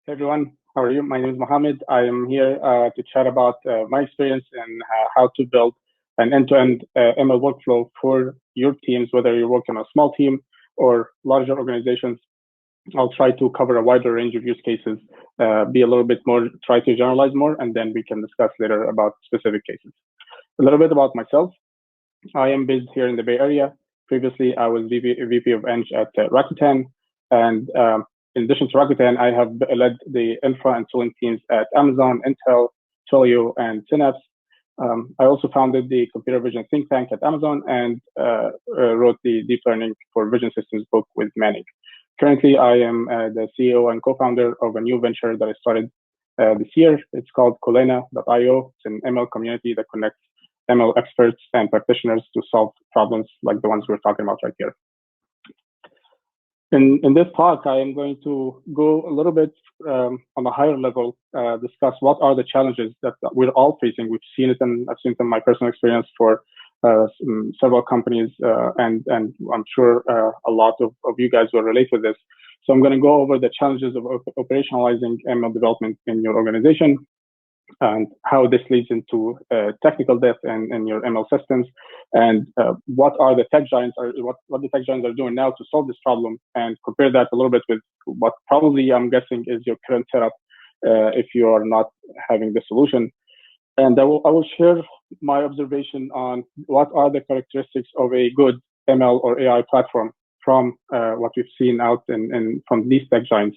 Hey everyone, how are you? My name is Mohammed. I am here to chat about my experience and how to build an end-to-end ML workflow for your teams, whether you're working on a small team or larger organizations. I'll try to cover a wider range of use cases, be a little bit more, try to generalize more, and then we can discuss later about specific cases. A little bit about myself. I am based here in the Bay Area. Previously, I was VP of Eng at Rakuten, and in addition to Rakuten, I have led the infra and tooling teams at Amazon, Intel, Twilio, and Synapse. I also founded the computer vision think tank at Amazon and wrote the deep learning for vision systems book with Manning. Currently, I am the CEO and co-founder of a new venture that I started this year. It's called Colena.io. It's an ML community that connects ML experts and practitioners to solve problems like the ones we're talking about right here. In this talk, I am going to go a little bit on a higher level, discuss what are the challenges that we're all facing. We've seen it, and I've seen it in my personal experience for several companies, and I'm sure a lot of you guys will relate with this. So I'm going to go over the challenges of operationalizing ML development in your organization, and how this leads into technical debt in your ML systems, and what are the tech giants what the tech giants are doing now to solve this problem, and compare that a little bit with what probably I'm guessing is your current setup if you are not having the solution. And I will share my observation on what are the characteristics of a good ML or AI platform from what we've seen out from these tech giants.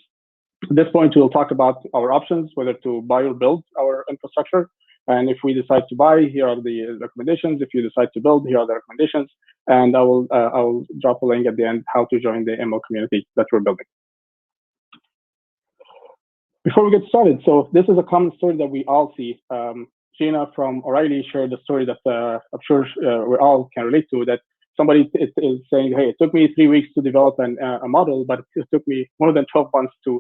At this point, we'll talk about our options, whether to buy or build our infrastructure. And if we decide to buy, here are the recommendations. If you decide to build, here are the recommendations. And I will drop a link at the end how to join the ML community that we're building. Before we get started, so this is a common story that we all see. Gina from O'Reilly shared a story that I'm sure we all can relate to, that somebody is saying, hey, it took me 3 weeks to develop a model, but it took me more than 12 months to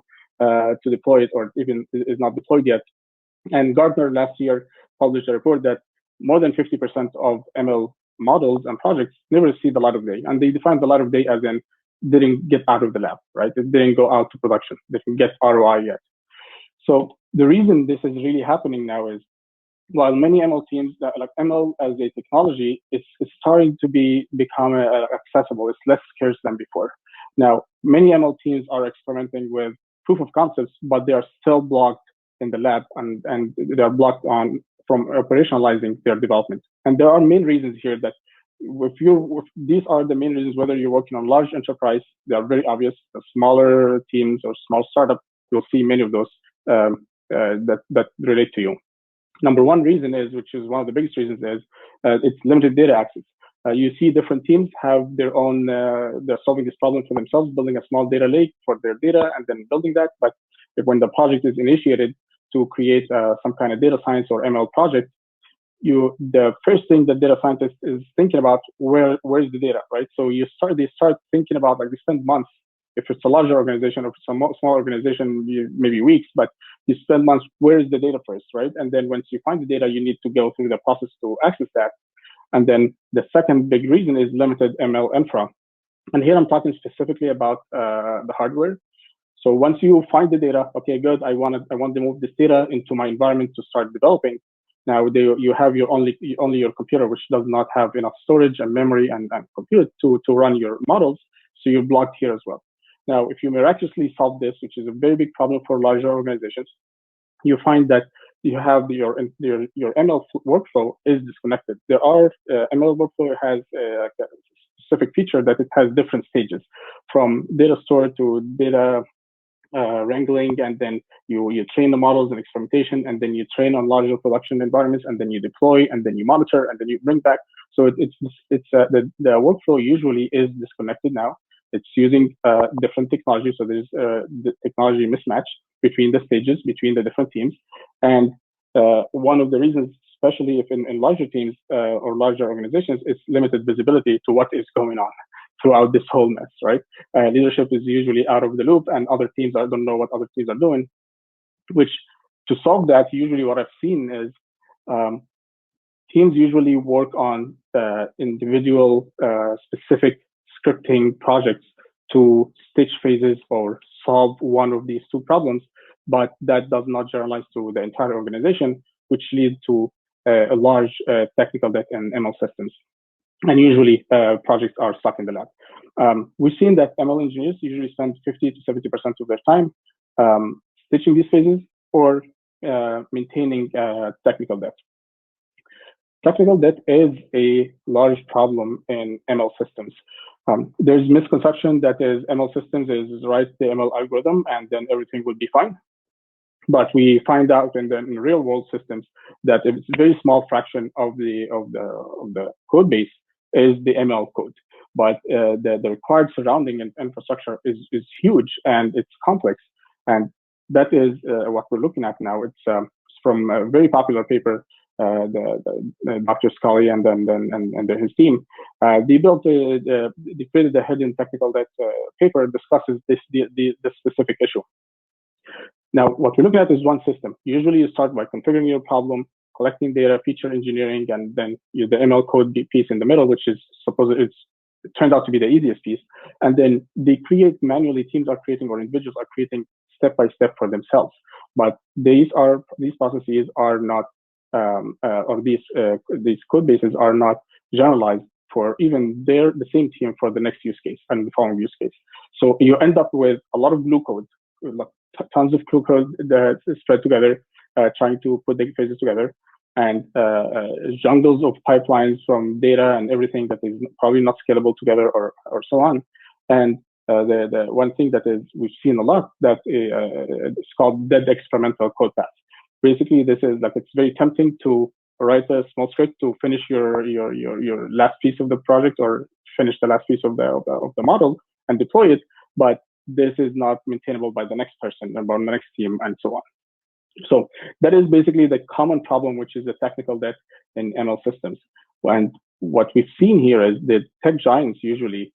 deploy it, or even is not deployed yet. And Gartner last year published a report that more than 50% of ML models and projects never see the light of day. And they define the light of day as in didn't get out of the lab, right? It didn't go out to production. They didn't get ROI yet. So the reason this is really happening now is, while many ML teams, like ML as a technology, it's starting to become accessible. It's less scarce than before. Now, many ML teams are experimenting with proof of concepts, but they are still blocked in the lab, and they are blocked from operationalizing their development. And there are main reasons here that these are the main reasons, whether you're working on large enterprise, they are very obvious. The smaller teams or small startup, you'll see many of those that relate to you. Number one reason is, which is one of the biggest reasons, is it's limited data access. You see different teams have their own, they're solving this problem for themselves, building a small data lake for their data and then building that. But when the project is initiated to create some kind of data science or ML project, the first thing the data scientist is thinking about, where's the data, right? So they start thinking about, like, they spend months. If it's a larger organization or if it's a small organization, maybe weeks, but you spend months, where is the data first, right? And then once you find the data, you need to go through the process to access that. And then the second big reason is limited ML infra. And here I'm talking specifically about the hardware. So once you find the data, okay, good, I want to move this data into my environment to start developing. Now you have only your computer, which does not have enough storage and memory and compute to run your models. So you're blocked here as well. Now, if you miraculously solve this, which is a very big problem for larger organizations, you find that you have your ML workflow is disconnected. There are ML workflow has a specific feature that it has different stages, from data store to data wrangling, and then you train the models and experimentation, and then you train on larger production environments, and then you deploy, and then you monitor, and then you bring back. So the workflow usually is disconnected now. It's using different technology, so there's the technology mismatch between the stages, between the different teams. And one of the reasons, especially if in larger teams or larger organizations, is limited visibility to what is going on throughout this whole mess, right? Leadership is usually out of the loop, and other teams don't know what other teams are doing, which to solve that, usually what I've seen is teams usually work on individual specific scripting projects to stitch phases or solve one of these two problems, but that does not generalize to the entire organization, which leads to a large technical debt in ML systems. And usually projects are stuck in the lab. We've seen that ML engineers usually spend 50 to 70% of their time stitching these phases or maintaining technical debt. Technical debt is a large problem in ML systems. There's misconception that ML systems is write the ML algorithm and then everything will be fine. But we find out in the real world systems that it's a very small fraction of the code base is the ML code. But the required surrounding and infrastructure is huge and it's complex. And that is what we're looking at now. It's from a very popular paper, Dr. Scully and his team. They created a hidden technical debt paper discusses this specific issue. Now, what we're looking at is one system. Usually you start by configuring your problem, collecting data, feature engineering, and then the ML code piece in the middle, which is it turned out to be the easiest piece. And then they create manually, teams are creating or individuals are creating step by step for themselves. But these processes are not, or these code bases are not generalized for even the same team for the next use case and the following use case. So you end up with a lot of glue code, tons of glue code that is spread together, trying to put the phases together, and jungles of pipelines from data and everything that is probably not scalable together or so on. And the one thing that we've seen a lot that it's called dead experimental code paths. Basically, this is like it's very tempting to write a small script to finish your last piece of the project or finish the last piece of the model and deploy it, but this is not maintainable by the next person and by the next team and so on. So that is basically the common problem, which is the technical debt in ML systems. And what we've seen here is that tech giants usually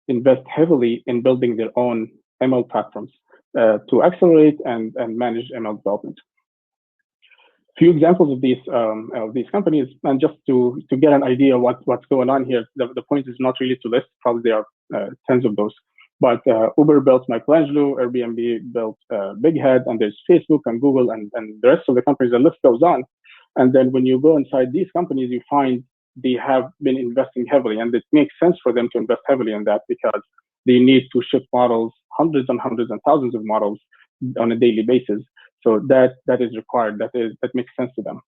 invest heavily in building their own ML platforms to accelerate and manage ML development. Few examples of these companies, and just to get an idea what's going on here. The point is not really to list, probably there are tens of those. But Uber built Michelangelo, Airbnb built Big Head, and there's Facebook and Google and the rest of the companies. The list goes on. And then when you go inside these companies, you find they have been investing heavily, and it makes sense for them to invest heavily in that because they need to ship models, hundreds and hundreds and thousands of models on a daily basis. So that is required. That makes sense to them.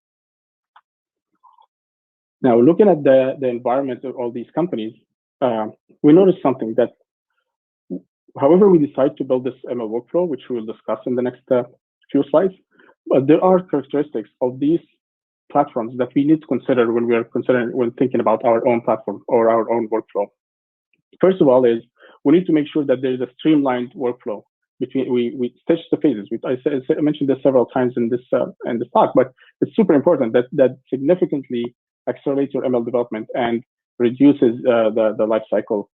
Now, looking at the environment of all these companies, we notice something that however we decide to build this ML workflow, which we will discuss in the next few slides, but there are characteristics of these platforms that we need to consider when thinking about our own platform or our own workflow. First of all, is we need to make sure that there is a streamlined workflow between we stitch the phases. I mentioned this several times in this talk, but it's super important that significantly accelerates your ML development and reduces the life cycle.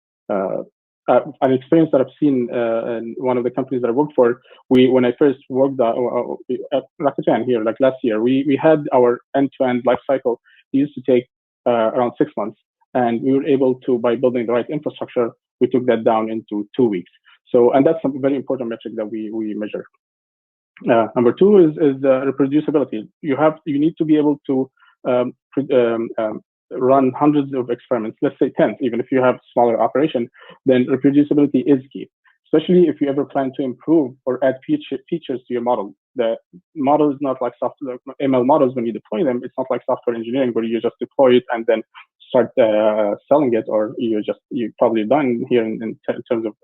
An experience that I've seen in one of the companies that I worked for, when I first worked at Rakuten here, like last year, we had our end-to-end life cycle. It used to take around 6 months, and we were able to, by building the right infrastructure, we took that down into 2 weeks. So, and that's a very important metric that we measure. Number two is reproducibility. You need to be able to run hundreds of experiments, let's say tens, even if you have smaller operation, then reproducibility is key, especially if you ever plan to improve or add features to your model. The model is not like software ML models. When you deploy them, it's not like software engineering where you just deploy it and then start selling it, or you're probably done here in terms of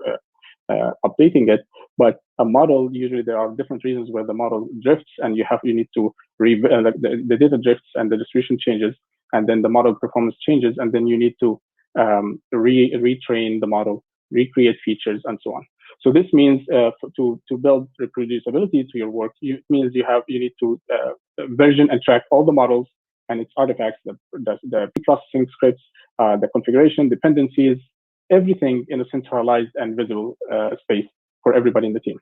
updating it. But a model, usually there are different reasons where the model drifts, and you need to the data drifts and the distribution changes, and then the model performance changes, and then you need to retrain the model, recreate features, and so on. So this means to build reproducibility to your work, it means you need to version and track all the models and its artifacts, the processing scripts, the configuration, dependencies, everything in a centralized and visible space for everybody in the team.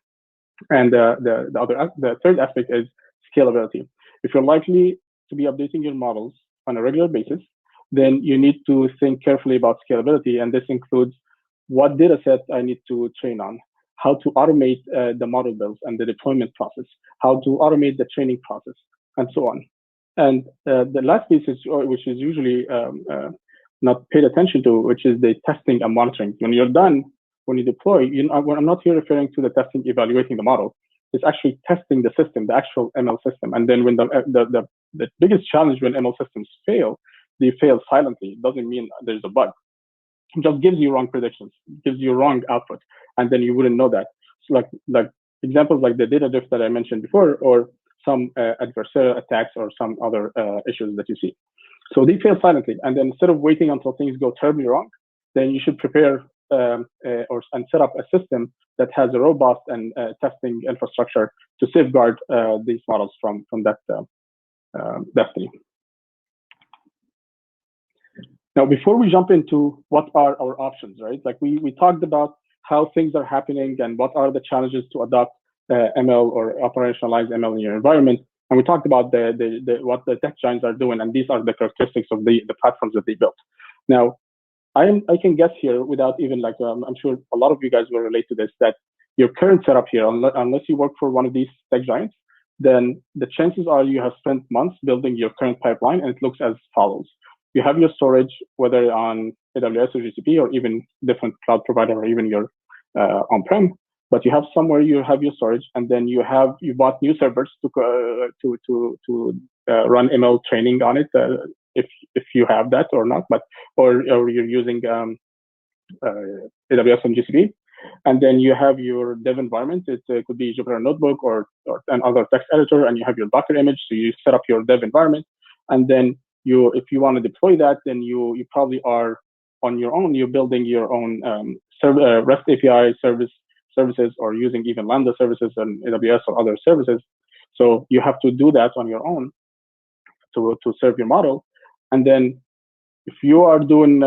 And the third aspect is scalability. If you're likely to be updating your models on a regular basis, then you need to think carefully about scalability, and this includes what data set I need to train on, how to automate the model builds and the deployment process, how to automate the training process, and so on. And the last piece is, which is usually not paid attention to, which is the testing and monitoring. When you're done, when you deploy, I'm not here referring to the testing, evaluating the model. It's actually testing the system, the actual ML system. And then when the biggest challenge when ML systems fail, they fail silently. It doesn't mean there's a bug. It just gives you wrong predictions, gives you wrong output, and then you wouldn't know that. So like examples like the data drift that I mentioned before, or some adversarial attacks or some other issues that you see. So they fail silently. And then instead of waiting until things go terribly wrong, then you should prepare and set up a system that has a robust and testing infrastructure to safeguard these models from that destiny. Now, before we jump into what are our options, right? Like we talked about how things are happening and what are the challenges to adopt ML or operationalize ML in your environment. And we talked about what the tech giants are doing, and these are the characteristics of the platforms that they built. Now, I can guess here without even I'm sure a lot of you guys will relate to this, that your current setup here, unless you work for one of these tech giants, then the chances are you have spent months building your current pipeline, and it looks as follows. You have your storage, whether on AWS or GCP or even different cloud provider or even your on-prem, but you have somewhere you have your storage, and then you bought new servers to run ML training on it, if you have that or not, or you're using AWS and GCP, and then you have your dev environment. It could be Jupyter Notebook or another text editor, and you have your Docker image. So you set up your dev environment, and then if you want to deploy that, then you probably are on your own. You're building your own REST API services, or using even Lambda services and AWS or other services. So you have to do that on your own to serve your model. And then if you are doing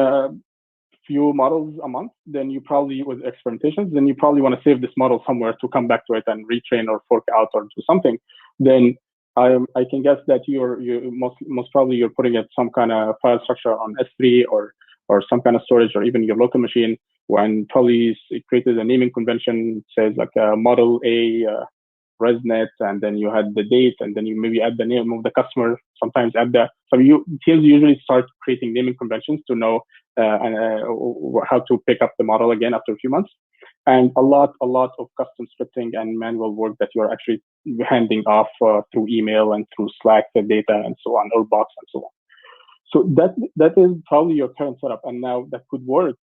few models a month, then you probably, with experimentations, then you probably want to save this model somewhere to come back to it and retrain or fork out or do something. Then I can guess that you most probably you're putting it some kind of file structure on S3 or some kind of storage, or even your local machine, when probably created a naming convention, says like model A ResNet, and then you had the date, and then you maybe add the name of the customer, sometimes add teams usually start creating naming conventions to know how to pick up the model again after a few months. And a lot of custom scripting and manual work that you're actually handing off through email and through Slack, the data and so on, or bots and so on. So that is probably your current setup. And now that could work.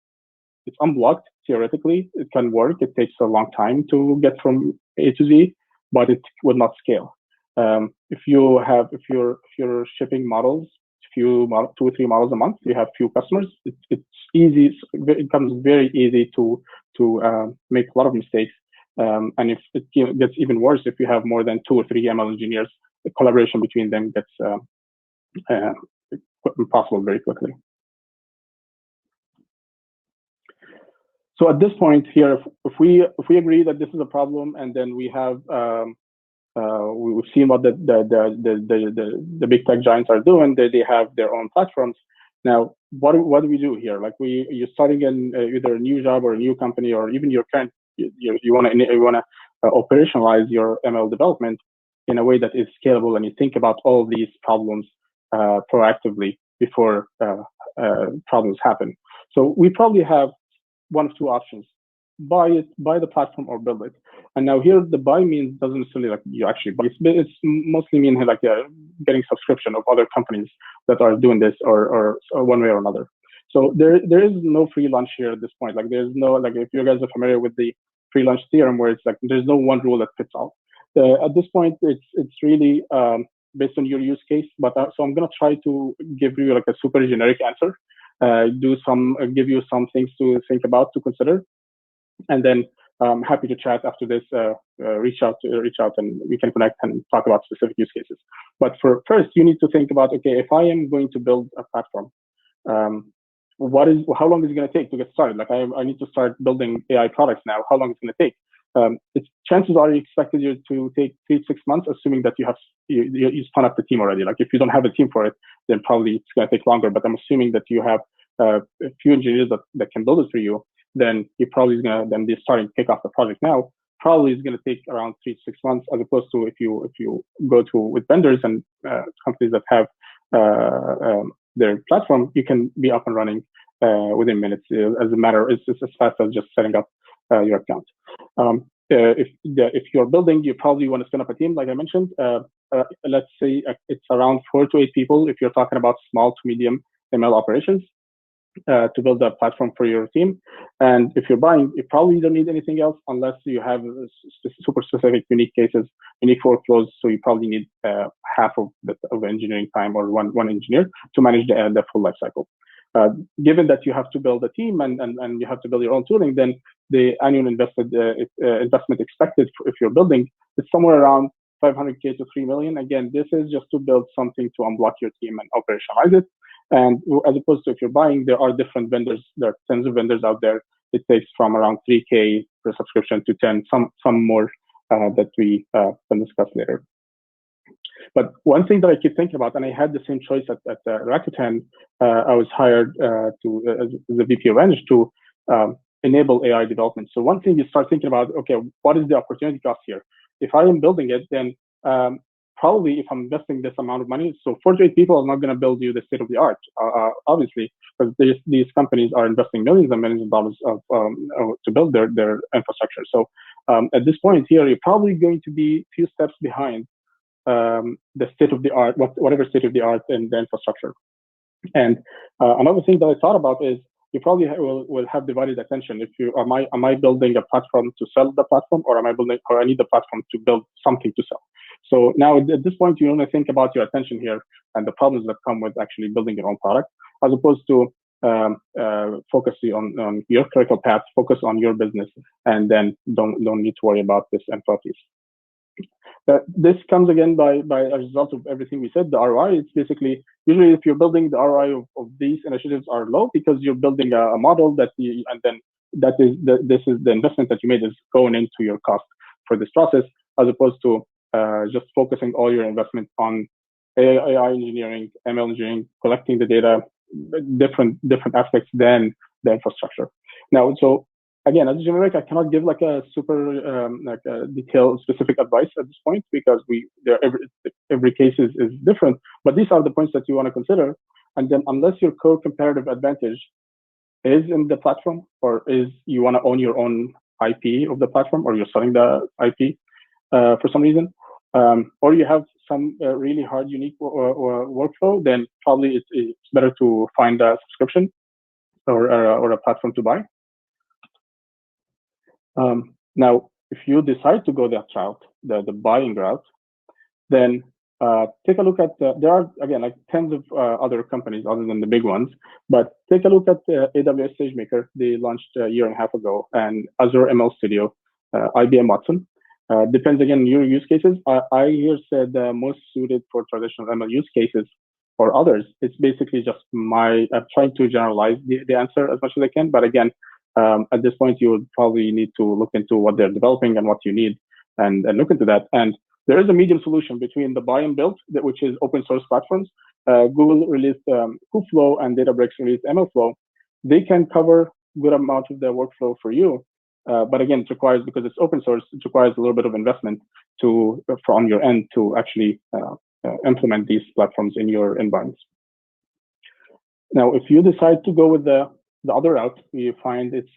It's unblocked, theoretically. It can work. It takes a long time to get from A to Z, but it will not scale. If you're shipping models, 2 or 3 models a month, you have few customers, it's easy. It becomes very easy to make a lot of mistakes. And if it gets even worse, if you have more than 2 or 3 ML engineers, the collaboration between them gets impossible very quickly. So at this point here, if we agree that this is a problem, and then we have we've seen what the big tech giants are doing, they have their own platforms. Now, what do we do here? Like you're starting in either a new job or a new company, or even your current, you want to operationalize your ML development in a way that is scalable, and you think about all these problems proactively before problems happen. So we probably have one of 2 options: buy the platform or build it. And now here, the buy means doesn't necessarily like you actually buy. It's mostly mean like getting subscription of other companies that are doing this or one way or another. So there is no free lunch here at this point. Like there's no, like if you guys are familiar with the free lunch theorem, where it's like there's no one rule that fits all. At this point, it's really based on your use case. But so I'm gonna try to give you like a super generic answer. Give you some things to think about, to consider, and then I'm happy to chat after this. Reach out, and we can connect and talk about specific use cases. But first, you need to think about, okay, if I am going to build a platform, how long is it going to take to get started? Like I need to start building AI products now. How long is it going to take? Chances are you expected you to take 3 to 6 months, assuming that you spun up the team already. Like if you don't have a team for it, then probably it's going to take longer. But I'm assuming that you have a few engineers that can build it for you. then you probably is gonna then be starting to kick off the project now. Probably is going to take around 3 to 6 months, as opposed to if you go to with vendors and companies that have their platform, you can be up and running within minutes. As a matter, it's as fast as just setting up your account. If you're building, you probably want to spin up a team, like I mentioned. Let's say it's around 4 to 8 people if you're talking about small to medium ML operations. To build a platform for your team. And if you're buying, you probably don't need anything else unless you have super specific, unique cases, unique workflows. So you probably need half of the engineering time, or one engineer to manage the full life cycle. Given that you have to build a team and you have to build your own tooling, then the annual investment expected if you're building is somewhere around 500K to 3 million. Again, this is just to build something to unblock your team and operationalize it. And as opposed to if you're buying, there are different vendors. There are tons of vendors out there. It takes from around 3K per subscription to 10, some more that we can discuss later. But one thing that I keep thinking about, and I had the same choice at Rakuten, I was hired as the VP of Eng to enable AI development. So one thing you start thinking about, okay, what is the opportunity cost here? If I am building it, then probably if I'm investing this amount of money, so 4 to 8 people are not going to build you the state of the art, obviously, because these companies are investing millions and millions of dollars to build their infrastructure. So at this point here, you're probably going to be a few steps behind the state of the art, whatever state of the art in the infrastructure. And another thing that I thought about is you probably will have divided attention. If you am I building a platform to sell the platform, or I need the platform to build something to sell? So now at this point, you want to think about your attention here and the problems that come with actually building your own product, as opposed to focusing on your critical path, focus on your business, and then don't need to worry about this infra piece. This comes again by a result of everything we said. The ROI, it's basically, usually if you're building, the ROI of these initiatives are low because you're building a model this is the investment that you made is going into your cost for this process, as opposed to just focusing all your investment on AI engineering, ML engineering, collecting the data, different aspects than the infrastructure. Now, so again, as a generic, I cannot give like a super detailed specific advice at this point, because every case is different. But these are the points that you want to consider. And then, unless your core comparative advantage is in the platform, or is you want to own your own IP of the platform, or you're selling the IP for some reason, or you have some really hard, unique workflow, then probably it's better to find a subscription or a platform to buy. Now, if you decide to go that route, the buying route, then take a look at there are, again, like tons of other companies other than the big ones, but take a look at AWS SageMaker. They launched a year and a half ago, and Azure ML Studio, IBM Watson. Depends again on your use cases. I here said most suited for traditional ML use cases. For others, it's basically just I'm trying to generalize the answer as much as I can. But again, at this point, you would probably need to look into what they're developing and what you need, and look into that. And there is a medium solution between the buy and build, which is open source platforms. Google released Kubeflow and Databricks released MLflow. They can cover good amount of the workflow for you. But again, it requires, because it's open source, it requires a little bit of investment from your end to actually implement these platforms in your environments. Now, if you decide to go with the other route, you find it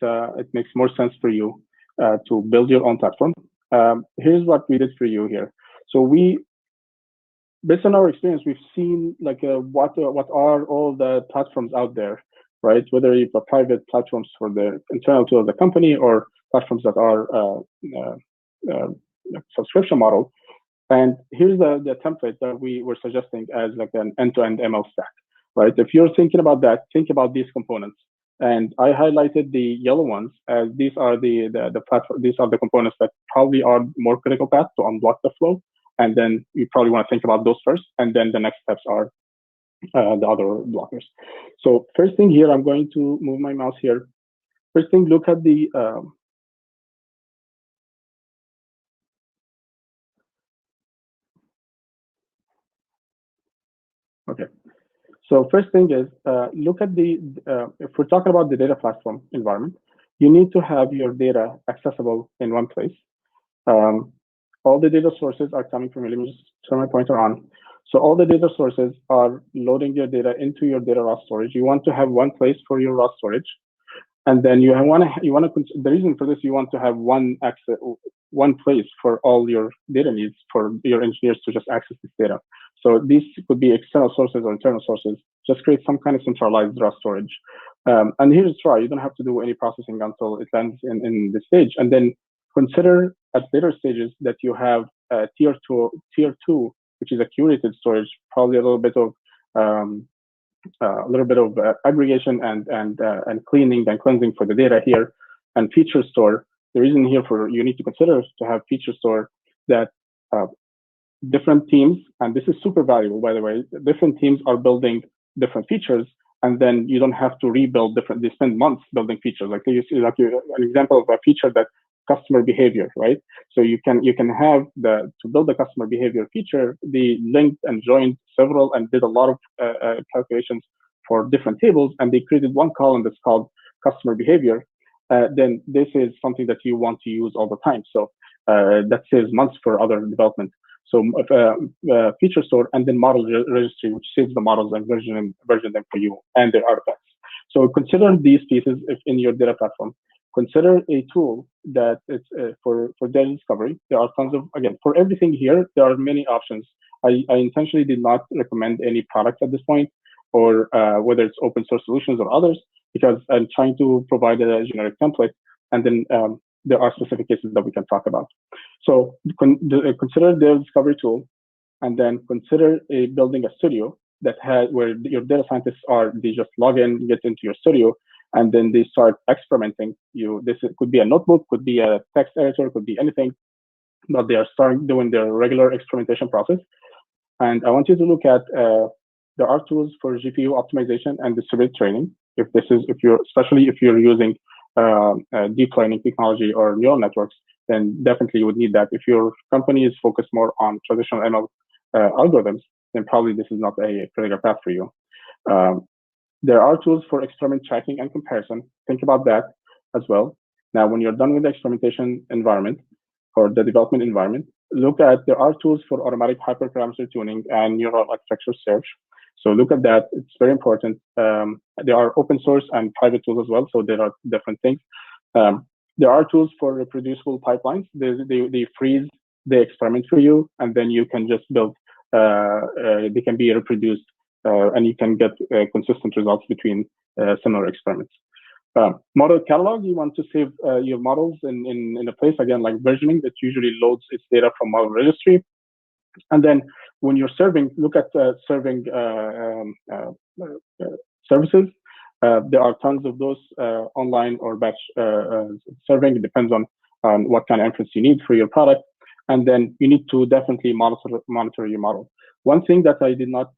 makes more sense for you to build your own platform. Here's what we did for you here. So based on our experience, we've seen like what are all the platforms out there, right? Whether you've got private platforms for the internal to the company, or platforms that are subscription model. And here's the template that we were suggesting as like an end-to-end ML stack, right? If you're thinking about that, think about these components. And I highlighted the yellow ones as these are the platform. These are the components that probably are more critical path to unblock the flow. And then you probably want to think about those first, and then the next steps are the other blockers. So first thing here, I'm going to move my mouse here. First thing, look at the okay. So first thing is look at if we're talking about the data platform environment, you need to have your data accessible in one place. All the data sources are coming from, let me just turn my pointer on. So all the data sources are loading your data into your data raw storage. You want to have one place for your raw storage. And then the reason for this, you want to have one place for all your data needs for your engineers to just access this data. So these could be external sources or internal sources. Just create some kind of centralized raw storage. And here's try. You don't have to do any processing until it lands in the stage. And then consider at later stages that you have tier two, which is a curated storage, probably a little bit of aggregation and cleaning and cleansing for the data here, and feature store. The reason here for you need to consider to have feature store that different teams, and this is super valuable, by the way, different teams are building different features, and then you don't have to rebuild different, they spend months building features. Like you see, an example of a feature that customer behavior, right? So you can have to build the customer behavior feature, they linked and joined several and did a lot of calculations for different tables, and they created one column that's called customer behavior. Then this is something that you want to use all the time. So that saves months for other development. So feature store, and then model registry, which saves the models and version them for you and their artifacts. So consider these pieces in your data platform. Consider a tool that is for data discovery. There are tons of, again, for everything here, there are many options. I intentionally did not recommend any product at this point, or whether it's open source solutions or others, because I'm trying to provide a generic template, and then there are specific cases that we can talk about. So consider the discovery tool, and then consider building a studio that has where your data scientists they just log in, get into your studio, and then they start experimenting. This could be a notebook, could be a text editor, could be anything, but they are starting doing their regular experimentation process. And I want you to look at there are tools for GPU optimization and distributed training. Especially if you're using deep learning technology or neural networks, then definitely you would need that. If your company is focused more on traditional ML algorithms, then probably this is not a critical path for you. There are tools for experiment tracking and comparison. Think about that as well. Now, when you're done with the experimentation environment or the development environment, there are tools for automatic hyperparameter tuning and neural architecture search. So look at that. It's very important. There are open source and private tools as well. So there are different things. There are tools for reproducible pipelines. They freeze the experiment for you, and then you can just build. They can be reproduced, and you can get consistent results between similar experiments. Model catalog, you want to save your models in a place, again, like versioning, that usually loads its data from model registry. And then when you're serving, look at serving services. There are tons of those online or batch serving. It depends on what kind of inference you need for your product. And then you need to definitely monitor your model. One thing that I did not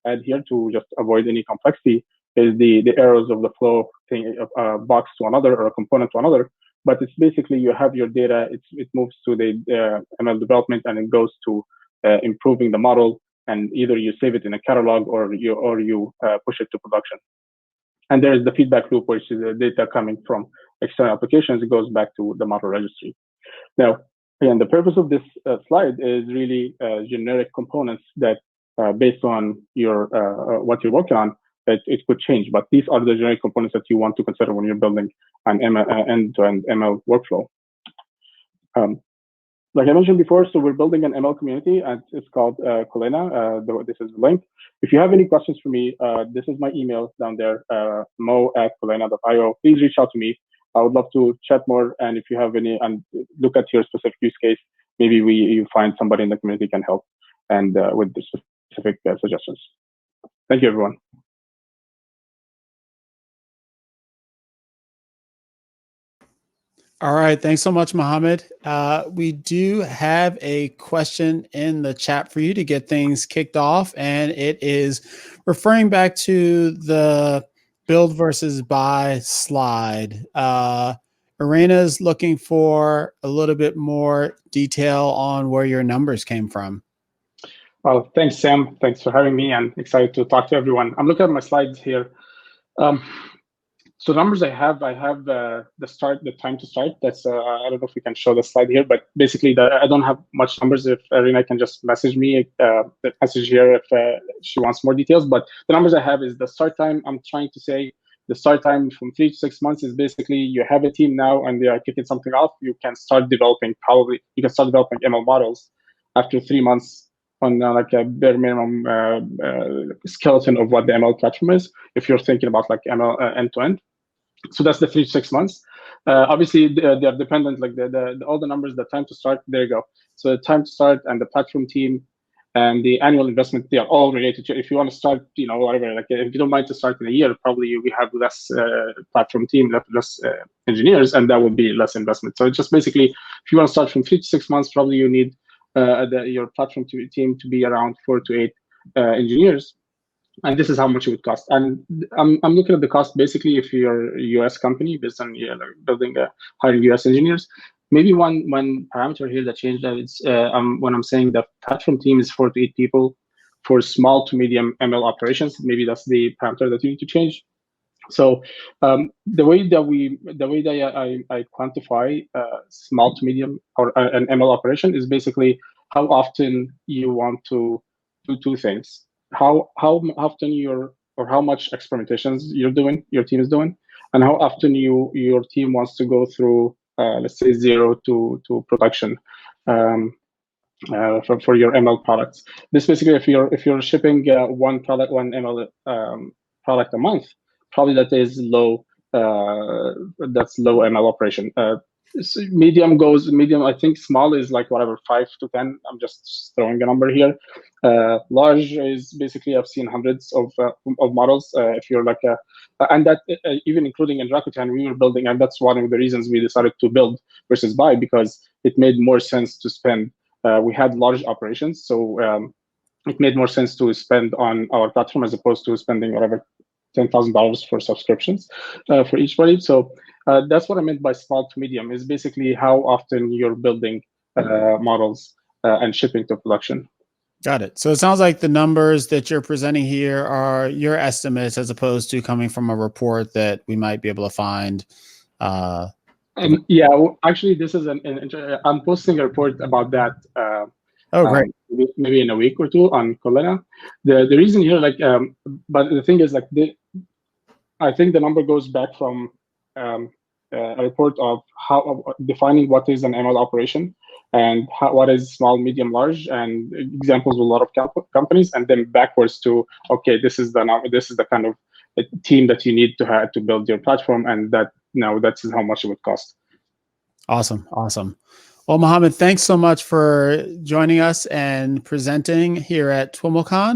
add here to just avoid any complexity is the arrows of the flow thing, a box to another or a component to another. But it's basically you have your data, it moves to the ML development, and it goes to improving the model, and either you save it in a catalog or you push it to production. And there is the feedback loop, which is the data coming from external applications. It goes back to the model registry. Now, again, the purpose of this slide is really generic components that, based on your what you're working on, it could change. But these are the generic components that you want to consider when you're building an end-to-end ML workflow. Like I mentioned before, so we're building an ML community, and it's called Kulena. This is the link. If you have any questions for me, this is my email down there, mo@kulena.io. Please reach out to me. I would love to chat more. And if you have any, and look at your specific use case, maybe you find somebody in the community can help and with the specific suggestions. Thank you, everyone. All right. Thanks so much, Mohammed. We do have a question in the chat for you to get things kicked off. And it is referring back to the build versus buy slide. Arena's looking for a little bit more detail on where your numbers came from. Well, thanks, Sam. Thanks for having me. I'm excited to talk to everyone. I'm looking at my slides here. So numbers I have the time to start. That's I don't know if we can show the slide here, but basically I don't have much numbers. If Irina can just message me, message here if she wants more details. But the numbers I have is the start time. I'm trying to say the start time from 3 to 6 months is basically you have a team now and they are kicking something off. You can start developing ML models after 3 months on like a bare minimum skeleton of what the ML platform is. If you're thinking about like ML end to end. So that's the 3 to 6 months. Obviously, they're dependent, like all the numbers, the time to start, there you go. So the time to start and the platform team and the annual investment, they are all related to, if you want to start, whatever, like if you don't mind to start in a year, probably we have less platform team, less engineers, and that would be less investment. So it's just basically, if you want to start from 3 to 6 months, probably you need your platform team to be around 4 to 8 engineers. And this is how much it would cost. And I'm looking at the cost basically if you're a US company based on building hiring US engineers. Maybe one parameter here that changed that is when I'm saying the platform team is 4 to 8 people for small to medium ML operations. Maybe that's the parameter that you need to change. So the way that I quantify small to medium or an ML operation is basically how often you want to do two things. How often or how much experimentations your team is doing, and how often your team wants to go through let's say 0 to production for your ML products. This basically, if you're shipping one ML product a month, probably that is low. That's low ML operation. Medium. I think small is like whatever 5 to 10. I'm just throwing a number here. Large is basically I've seen hundreds of models. If you're like and that even including in Rakuten, we were building, and that's one of the reasons we decided to build versus buy, because it made more sense to spend. We had large operations, so it made more sense to spend on our platform as opposed to spending whatever $10,000 for subscriptions for each body. So that's what I meant by small to medium, is basically how often you're building models and shipping to production. Got it. So it sounds like the numbers that you're presenting here are your estimates as opposed to coming from a report that we might be able to find. Yeah, actually, this is I'm posting a report about that. Oh, great. Maybe in a week or two on Collena. The reason here, but the thing is, I think the number goes back from a report of how defining what is an ML operation and what is small, medium, large, and examples with a lot of companies, and then backwards to okay, this is the kind of team that you need to have to build your platform, and that's how much it would cost. Awesome. Well, Mohammed, thanks so much for joining us and presenting here at TWiMLCon.